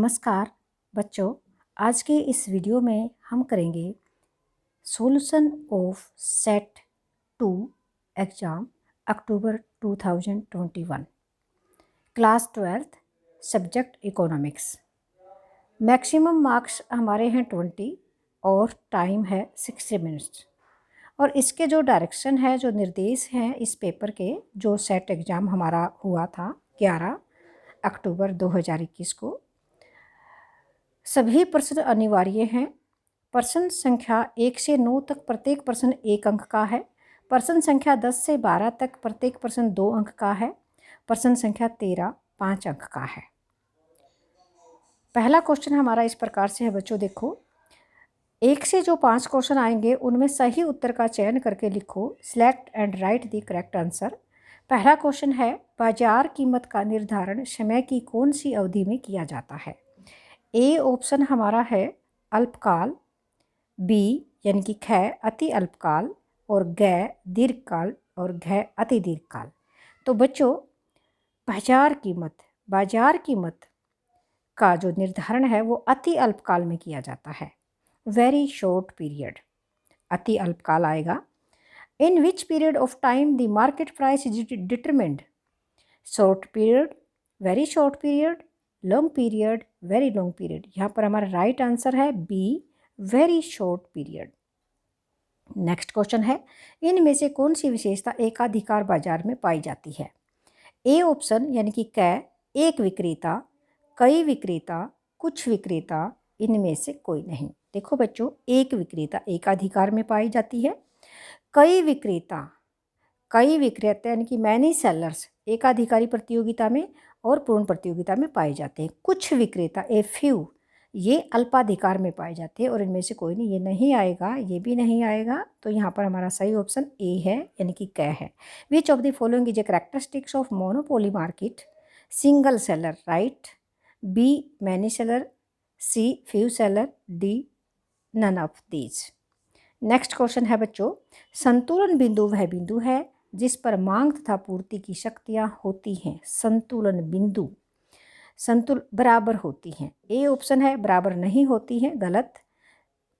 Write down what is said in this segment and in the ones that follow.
नमस्कार बच्चों, आज के इस वीडियो में हम करेंगे solution of set 2 exam October 2021 class 12th subject economics. Maximum marks हमारे हैं 20 और टाइम है 60 मिनट्स। और इसके जो डायरेक्शन है, जो निर्देश हैं इस पेपर के, जो सेट एग्ज़ाम हमारा हुआ था 11 अक्टूबर 2021 को, सभी प्रश्न अनिवार्य हैं। प्रश्न संख्या 1 से 9 तक प्रत्येक प्रश्न 1 अंक का है। प्रश्न संख्या 10 से 12 तक प्रत्येक प्रश्न 2 अंक का है। प्रश्न संख्या 13 5 अंक का है। पहला क्वेश्चन हमारा इस प्रकार से है बच्चों, देखो 1 से जो 5 क्वेश्चन आएंगे उनमें सही उत्तर का चयन करके लिखो। Select and right the correct answer. पहला क्वेश्चन है, बाजार कीमत का निर्धारण समय की कौन सी अवधि में किया जाता है? ए ऑप्शन हमारा है अल्पकाल, बी यानी कि ख अति अल्पकाल, और ग दीर्घकाल, और घ अति दीर्घकाल। तो बच्चों बाजार कीमत का जो निर्धारण है वो अति अल्पकाल में किया जाता है। वेरी शॉर्ट पीरियड अति अल्पकाल आएगा। In which period of time the market price is determined? Short period, very short period, long period, very long period. यहाँ पर हमारा राइट आंसर है B, very short period. Next question है, इनमें से कौन सी विशेषता एकाधिकार बाजार में पाई जाती है? ए ऑप्शन यानी कि क एक विक्रेता, कई विक्रेता, कुछ विक्रेता, इनमें से कोई नहीं। देखो बच्चों, एक विक्रेता एकाधिकार में पाई जाती है। कई विक्रेता यानी कि मैनी सेलर्स एकाधिकारी प्रतियोगिता में और पूर्ण प्रतियोगिता में पाए जाते हैं। कुछ विक्रेता ए फ्यू ये अल्पाधिकार में पाए जाते हैं, और इनमें से कोई नहीं। ये नहीं आएगा, ये भी नहीं आएगा। तो यहाँ पर हमारा सही ऑप्शन ए है यानी कि क है। Which of the following is a characteristics of monopoly market? Single seller, right. B many seller, C few seller, D none of these. Next question है बच्चों, संतुलन बिंदु वह बिंदु है जिस पर मांग तथा पूर्ति की शक्तियाँ होती हैं। संतुलन बिंदु बराबर होती हैं। ए ऑप्शन है बराबर नहीं होती हैं, गलत।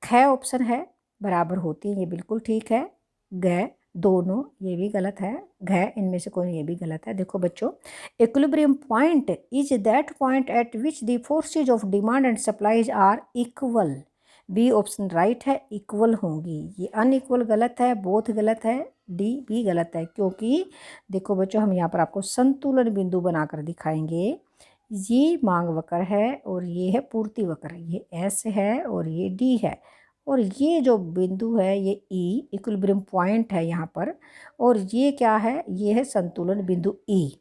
ख ऑप्शन है बराबर होती हैं, ये बिल्कुल ठीक है। ग दोनों, ये भी गलत है। घ इनमें से कोई, ये भी गलत है। देखो बच्चों, equilibrium point is that point at which the forces of demand and supplies are equal. B option right है, इक्वल होंगी। ये अनइक्वल गलत है, बोथ गलत है, डी भी गलत है। क्योंकि देखो बच्चों, हम यहाँ पर आपको संतुलन बिंदु बनाकर दिखाएंगे। ये मांग वक्र है और ये है पूर्ति वक्र। ये एस है और ये डी है, और ये जो बिंदु है ये ई इक्विलिब्रियम पॉइंट है यहाँ पर। और ये क्या है? ये है संतुलन बिंदु ई।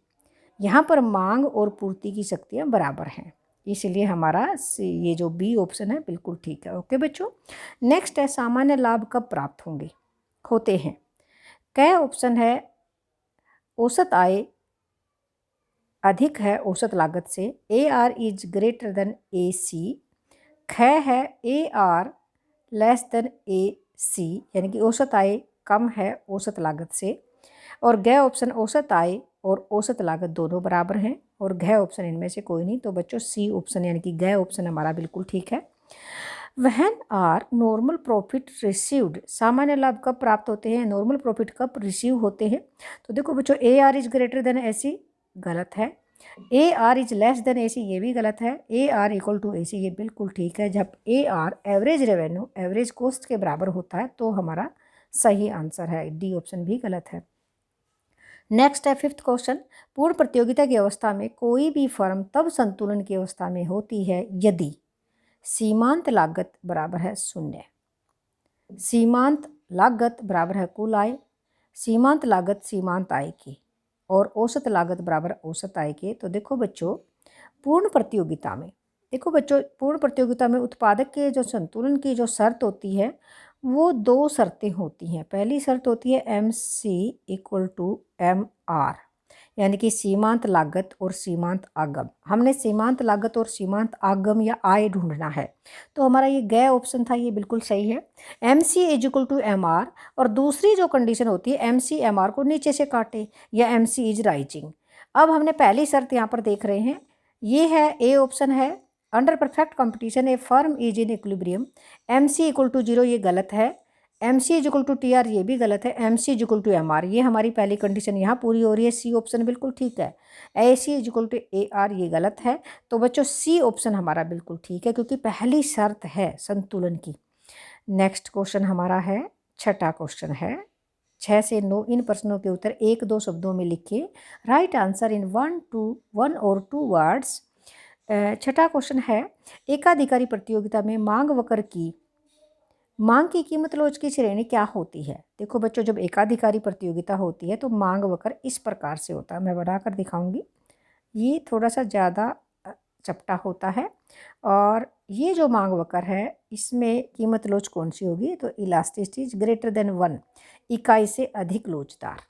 यहाँ पर मांग और पूर्ति की शक्तियाँ बराबर हैं, इसलिए हमारा ये जो बी ऑप्शन है बिल्कुल ठीक है। ओके बच्चों, नेक्स्ट है, सामान्य लाभ कब प्राप्त होते हैं? क ऑप्शन है औसत आय अधिक है औसत लागत से। A R is greater than A C. ख है A R less than A C, यानी कि औसत आय कम है औसत लागत से। और ग ऑप्शन औसत आय और औसत लागत दोनों बराबर हैं, और घ ऑप्शन इनमें से कोई नहीं। तो बच्चों सी ऑप्शन यानी कि ग ऑप्शन हमारा बिल्कुल ठीक है। When are normal profit received, सामान्य लाभ कब प्राप्त होते हैं? नॉर्मल प्रॉफिट कब रिसीव होते हैं? तो देखो बच्चों, A R is greater than A C, गलत है। A R is less than A C, ये भी गलत है। A R equal to A C, ये बिल्कुल ठीक है। जब A R average revenue average cost के बराबर होता है तो हमारा सही आंसर है। डी ऑप्शन भी गलत है। नेक्स्ट है फिफ्थ क्वेश्चन, पूर्ण प्रतियोगिता की अवस्था में कोई भी फर्म तब संतुलन की अवस्था में होती है यदि सीमांत लागत बराबर है 0, सीमांत लागत बराबर है कुल आय, सीमांत लागत सीमांत आय की, और औसत लागत बराबर औसत आय के। तो देखो बच्चों, पूर्ण प्रतियोगिता में उत्पादक के जो संतुलन की जो शर्त होती है वो 2 शर्तें होती हैं। पहली शर्त होती है M C equal to M R, यानी कि सीमांत लागत और सीमांत आगम। हमने सीमांत लागत और सीमांत आगम या आय ढूंढना है, तो हमारा ये ग ऑप्शन था, ये बिल्कुल सही है। M C is equal to M R, और दूसरी जो कंडीशन होती है एम सी एम आर को नीचे से काटे, या एम सी इज राइजिंग। अब हमने पहली शर्त यहाँ पर देख रहे हैं, ये है ए ऑप्शन है under perfect competition a firm is in equilibrium, MC equal to 0 ये गलत है, MC is equal to TR ये भी गलत है, MC is equal to MR ये हमारी पहली कंडीशन यहाँ पूरी हो रही है, C ऑप्शन बिल्कुल ठीक है। AC is equal to AR ये गलत है, तो बच्चों C ऑप्शन हमारा बिल्कुल ठीक है क्योंकि पहली शर्त है संतुलन की। नेक्स्ट क्वेश्चन हमारा है, छठा क्वेश्चन है, 6 से 9 इन प्रश्नों के उत्तर 1-2 शब्दों में लिखिए, राइट आंसर इन 1 और 2 वर्ड्स। छठा क्वेश्चन है, एकाधिकारी प्रतियोगिता में मांग की कीमत लोच की श्रेणी क्या होती है। देखो बच्चों, जब एकाधिकारी प्रतियोगिता होती है तो मांग वक्र इस प्रकार से होता है, मैं बनाकर दिखाऊंगी। ये थोड़ा सा ज़्यादा चपटा होता है और ये जो मांग वक्र है इसमें कीमत लोच कौन सी होगी, तो इलास्टिसिटी ग्रेटर देन 1, इकाई से अधिक लोचदार।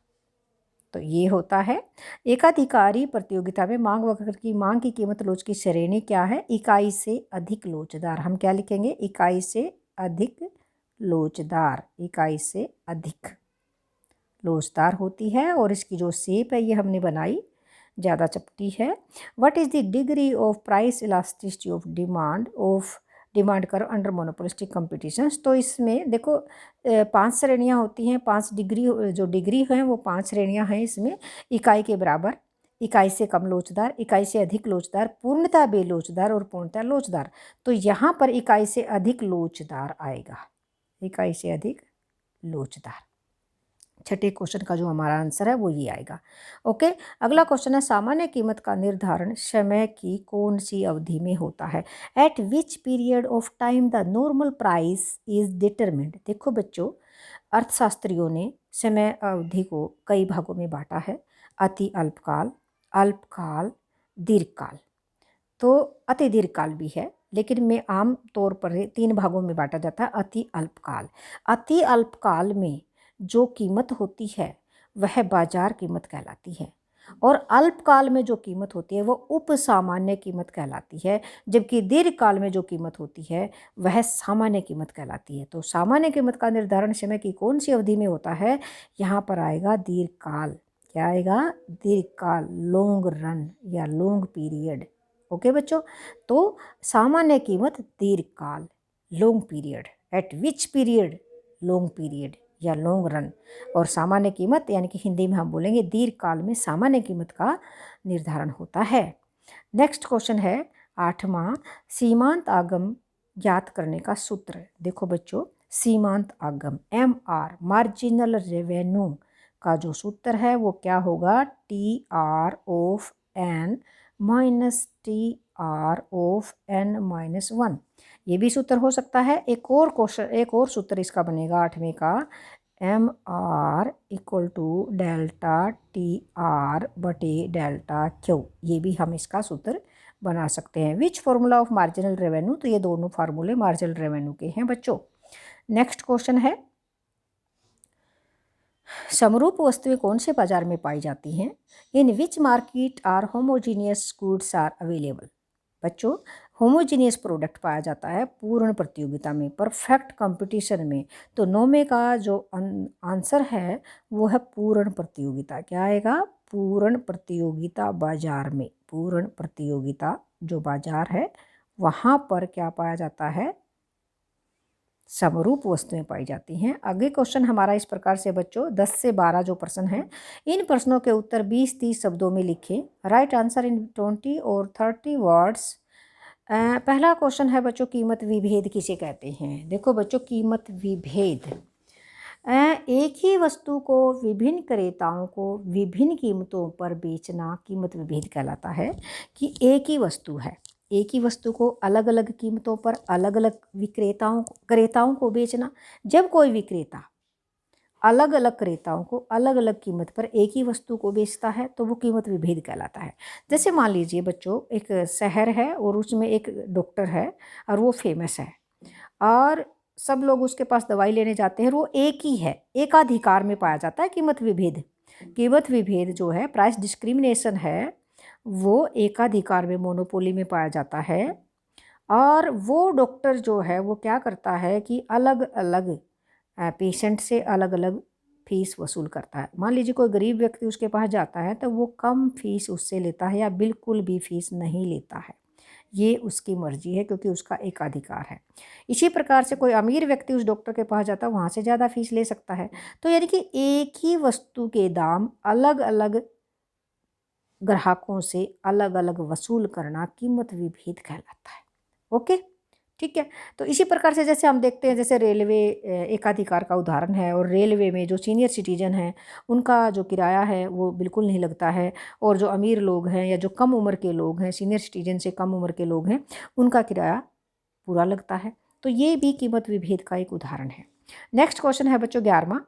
तो ये होता है एकाधिकारी प्रतियोगिता में मांग वक्र की मांग की कीमत लोच की श्रेणी क्या है, इकाई से अधिक लोचदार। हम क्या लिखेंगे, इकाई से अधिक लोचदार, इकाई से अधिक लोचदार होती है। और इसकी जो शेप है ये हमने बनाई, ज़्यादा चपटी है। What is the degree of price elasticity of demand करो अंडर मोनोपोलिस्टिक कंपटीशंस। तो इसमें देखो 5 श्रेणियाँ होती हैं, 5 डिग्री, जो डिग्री हैं वो 5 श्रेणियाँ हैं इसमें, इकाई के बराबर, इकाई से कम लोचदार, इकाई से अधिक लोचदार, पूर्णतः बेलोचदार और पूर्णतः लोचदार। तो यहाँ पर इकाई से अधिक लोचदार आएगा, इकाई से अधिक लोचदार। छठे क्वेश्चन का जो हमारा आंसर है वो ये आएगा। ओके, अगला क्वेश्चन है, सामान्य कीमत का निर्धारण समय की कौन सी अवधि में होता है। Eight which period of time the normal price is determined. देखो बच्चों, अर्थशास्त्रियों ने समय अवधि को कई भागों में बांटा है, अति अल्पकाल, अल्पकाल, दीर्घकाल। तो अति दीर्घकाल भी है, लेकिन में आम तौर पर 3 भागों में बांटा जाता है, अति अल्पकाल। अति अल्पकाल में जो कीमत होती है वह बाजार कीमत कहलाती है, और अल्पकाल में जो कीमत होती है वो उपसामान्य कीमत कहलाती है, जबकि दीर्घकाल में जो कीमत होती है वह सामान्य कीमत कहलाती है। तो सामान्य कीमत का निर्धारण समय की कौन सी अवधि में होता है, यहाँ पर आएगा दीर्घकाल। क्या आएगा, दीर्घकाल, लॉन्ग रन या लॉन्ग पीरियड। ओके बच्चों, तो सामान्य कीमत दीर्घकाल, long period, eight which period, long period या लॉन्ग रन। और सामान्य कीमत यानी कि हिंदी में हम बोलेंगे दीर्घकाल में सामान्य कीमत का निर्धारण होता है। नेक्स्ट क्वेश्चन है 8वां, सीमांत आगम ज्ञात करने का सूत्र। देखो बच्चों, सीमांत आगम MR, मार्जिनल रेवेन्यू का जो सूत्र है वो क्या होगा, TR of N minus TR of N minus 1। ये भी सूत्र हो सकता है। एक और सूत्र इसका बनेगा 8वें का, MR equal to delta TR बटे डेल्टा Q। ये भी हम इसका सूत्र बना सकते हैं। Which formula of marginal revenue, तो ये दोनों फार्मूले मार्जिनल रेवेन्यू के हैं बच्चों। नेक्स्ट क्वेश्चन है, समरूप वस्तुएं कौन से बाजार में पाई जाती हैं। In which market are homogeneous goods are available. बच्चों, होमोजीनियस प्रोडक्ट पाया जाता है पूर्ण प्रतियोगिता में, परफेक्ट कंपटीशन में। तो 9वें का जो आंसर है वो है पूर्ण प्रतियोगिता। क्या आएगा, पूर्ण प्रतियोगिता बाजार में, पूर्ण प्रतियोगिता जो बाजार है वहाँ पर क्या पाया जाता है, समरूप वस्तुएं पाई जाती हैं। आगे क्वेश्चन हमारा इस प्रकार से बच्चों, 10 से 12 जो प्रश्न हैं, इन प्रश्नों के उत्तर 20-30 शब्दों में लिखें, राइट आंसर इन 20 और 30 वर्ड्स। पहला क्वेश्चन है बच्चों, कीमत विभेद किसे कहते हैं। देखो बच्चों, कीमत विभेद, एक ही वस्तु को विभिन्न क्रेताओं को विभिन्न कीमतों पर बेचना कीमत विभेद कहलाता है। कि एक ही वस्तु को अलग अलग कीमतों पर अलग अलग क्रेताओं को बेचना। जब कोई विक्रेता अलग अलग क्रेताओं को अलग अलग कीमत पर एक ही वस्तु को बेचता है तो वो कीमत विभेद कहलाता है। जैसे मान लीजिए बच्चों, एक शहर है और उसमें एक डॉक्टर है और वो फेमस है और सब लोग उसके पास दवाई लेने जाते हैं, वो एक ही है, एकाधिकार में पाया जाता है कीमत विभेद। कीमत विभेद जो है, प्राइस डिस्क्रिमिनेशन है, वो एकाधिकार में, मोनोपोली में पाया जाता है। और वो डॉक्टर जो है वो क्या करता है कि अलग अलग पेशेंट से अलग अलग फीस वसूल करता है। मान लीजिए कोई गरीब व्यक्ति उसके पास जाता है तो वो कम फीस उससे लेता है या बिल्कुल भी फीस नहीं लेता है। ये उसकी मर्जी है क्योंकि उसका एकाधिकार है। इसी प्रकार से कोई अमीर व्यक्ति उस डॉक्टर के पास जाता है, वहाँ से ज़्यादा फीस ले सकता है। तो यानी कि एक ही वस्तु के दाम अलग अलग ग्राहकों से अलग अलग वसूल करना कीमत विभेद कहलाता है। ओके, ठीक है। तो इसी प्रकार से जैसे हम देखते हैं, जैसे रेलवे एकाधिकार का उदाहरण है, और रेलवे में जो सीनियर सिटीजन हैं उनका जो किराया है वो बिल्कुल नहीं लगता है, और जो अमीर लोग हैं या जो कम उम्र के लोग हैं, सीनियर सिटीजन से कम उम्र के लोग हैं, उनका किराया पूरा लगता है। तो ये भी कीमत विभेद का एक उदाहरण है। नेक्स्ट क्वेश्चन है बच्चों 11वां,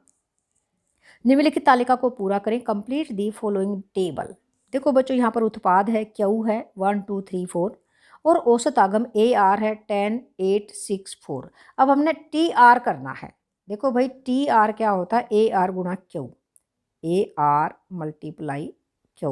निम्नलिखित तालिका को पूरा करें, कंप्लीट दी फॉलोइंग टेबल। देखो बच्चों, यहाँ पर उत्पाद है क्यू है 1 2 3 4, और औसत आगम ए आर है 10 8 6 4। अब हमने टी आर करना है। देखो भाई, टी आर क्या होता है, ए आर गुणा क्यू, ए आर मल्टीप्लाई क्यू।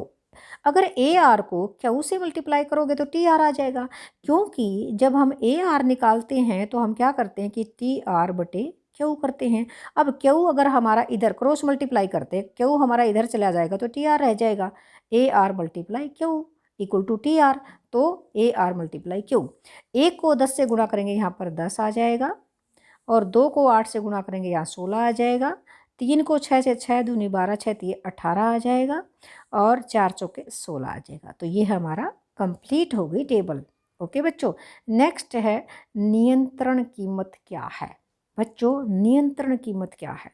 अगर ए आर को क्यू से मल्टीप्लाई करोगे तो टी आर आ जाएगा, क्योंकि जब हम ए आर निकालते हैं तो हम क्या करते हैं कि टी आर बटे क्यू करते हैं। अब क्यू अगर हमारा इधर क्रॉस मल्टीप्लाई करते हैं, क्यू हमारा इधर चला जाएगा तो टी आर रह जाएगा। A R multiply Q equal to T R, तो ए आर मल्टीप्लाई क्यू। 1 को 10 से गुणा करेंगे, यहाँ पर 10 आ जाएगा, और 2 को 8 से गुणा करेंगे, यहाँ 16 आ जाएगा। 3 को 6 से, 6 दूनी 12, 6 3 18 आ जाएगा, और 4 चौके 16 आ जाएगा। तो ये हमारा कंप्लीट हो गई टेबल। ओके बच्चों, नेक्स्ट है नियंत्रण कीमत क्या है। बच्चों, नियंत्रण कीमत क्या है,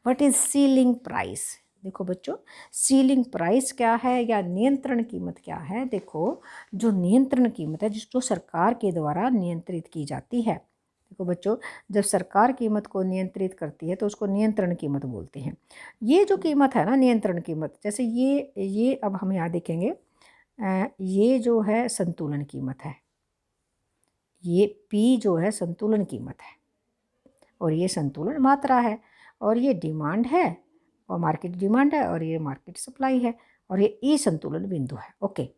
व्हाट इज सीलिंग प्राइस। देखो बच्चों, सीलिंग प्राइस क्या है या नियंत्रण कीमत क्या है। देखो, जो नियंत्रण कीमत है जो सरकार के द्वारा नियंत्रित की जाती है। देखो बच्चों, जब सरकार कीमत को नियंत्रित करती है तो उसको नियंत्रण कीमत बोलते हैं। ये जो कीमत है ना, नियंत्रण कीमत, जैसे ये अब हम यहाँ देखेंगे, ये जो है संतुलन कीमत है, ये पी जो है संतुलन कीमत है, और ये संतुलन मात्रा है, और ये डिमांड है और मार्केट डिमांड है, और ये मार्केट सप्लाई है, और ये ई संतुलन बिंदु है। ओके,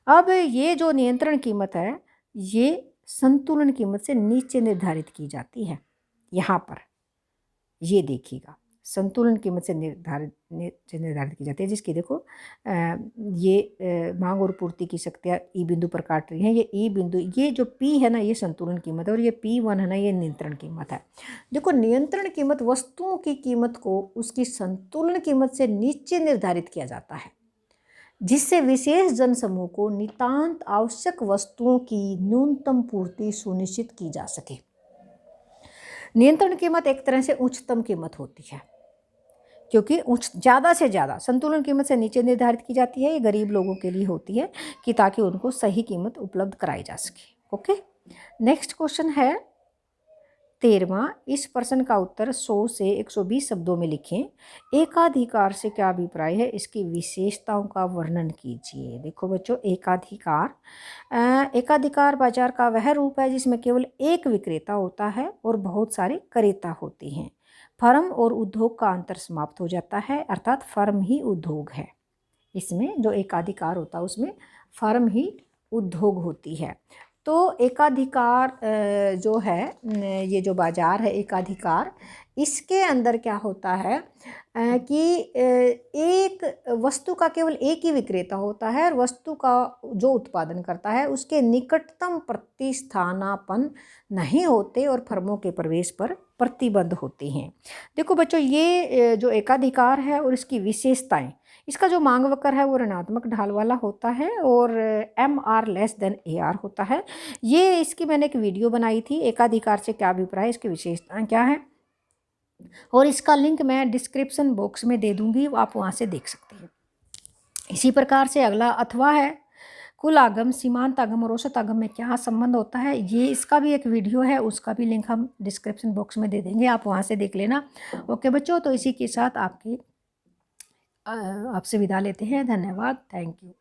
अब ये जो नियंत्रण कीमत है ये संतुलन कीमत से नीचे निर्धारित की जाती है। यहाँ पर ये देखिएगा, संतुलन कीमत से निर्धारित की जाती है, जिसकी देखो ये मांग और पूर्ति की शक्तियाँ ई बिंदु पर काट रही हैं। ये ई बिंदु, ये जो पी है ना, ये संतुलन कीमत है, और ये P1 है ना, ये नियंत्रण कीमत है। देखो, नियंत्रण कीमत वस्तुओं की कीमत को उसकी संतुलन कीमत से नीचे निर्धारित किया जाता है, जिससे विशेष जनसमूह को नितांत आवश्यक वस्तुओं की न्यूनतम पूर्ति सुनिश्चित की जा सके। नियंत्रण कीमत एक तरह से उच्चतम कीमत होती है, क्योंकि ज़्यादा से ज़्यादा संतुलन कीमत से नीचे निर्धारित की जाती है। ये गरीब लोगों के लिए होती है कि ताकि उनको सही कीमत उपलब्ध कराई जा सके। ओके, नेक्स्ट क्वेश्चन है 13वां, इस प्रश्न का उत्तर 100 से 120 शब्दों में लिखें। एकाधिकार से क्या अभिप्राय है, इसकी विशेषताओं का वर्णन कीजिए। देखो बच्चों, एकाधिकार बाजार का वह रूप है जिसमें केवल एक विक्रेता होता है और बहुत सारे क्रेता होते हैं। फर्म और उद्योग का अंतर समाप्त हो जाता है, अर्थात फर्म ही उद्योग है। इसमें जो एकाधिकार होता है उसमें फर्म ही उद्योग होती है। तो एकाधिकार जो है, ये जो बाजार है एकाधिकार, इसके अंदर क्या होता है कि एक वस्तु का केवल एक ही विक्रेता होता है, और वस्तु का जो उत्पादन करता है उसके निकटतम प्रतिस्थानापन नहीं होते, और फर्मों के प्रवेश पर प्रतिबंध होते हैं। देखो बच्चों, ये जो एकाधिकार है और इसकी विशेषताएं, इसका जो मांग वक्र है वो ऋणात्मक ढाल वाला होता है, और MR लेस देन AR होता है। ये इसकी मैंने एक वीडियो बनाई थी, एकाधिकार से क्या अभिप्राय, इसकी विशेषताएं क्या है, और इसका लिंक मैं डिस्क्रिप्शन बॉक्स में दे दूंगी, आप वहाँ से देख सकते हैं। इसी प्रकार से अगला अथवा है, कुल आगम, सीमांत आगम और औसत आगम में क्या संबंध होता है, ये इसका भी एक वीडियो है, उसका भी लिंक हम डिस्क्रिप्शन बॉक्स में दे देंगे, आप वहाँ से देख लेना। ओके बच्चों, तो इसी के साथ आपसे विदा लेते हैं। धन्यवाद, थैंक यू।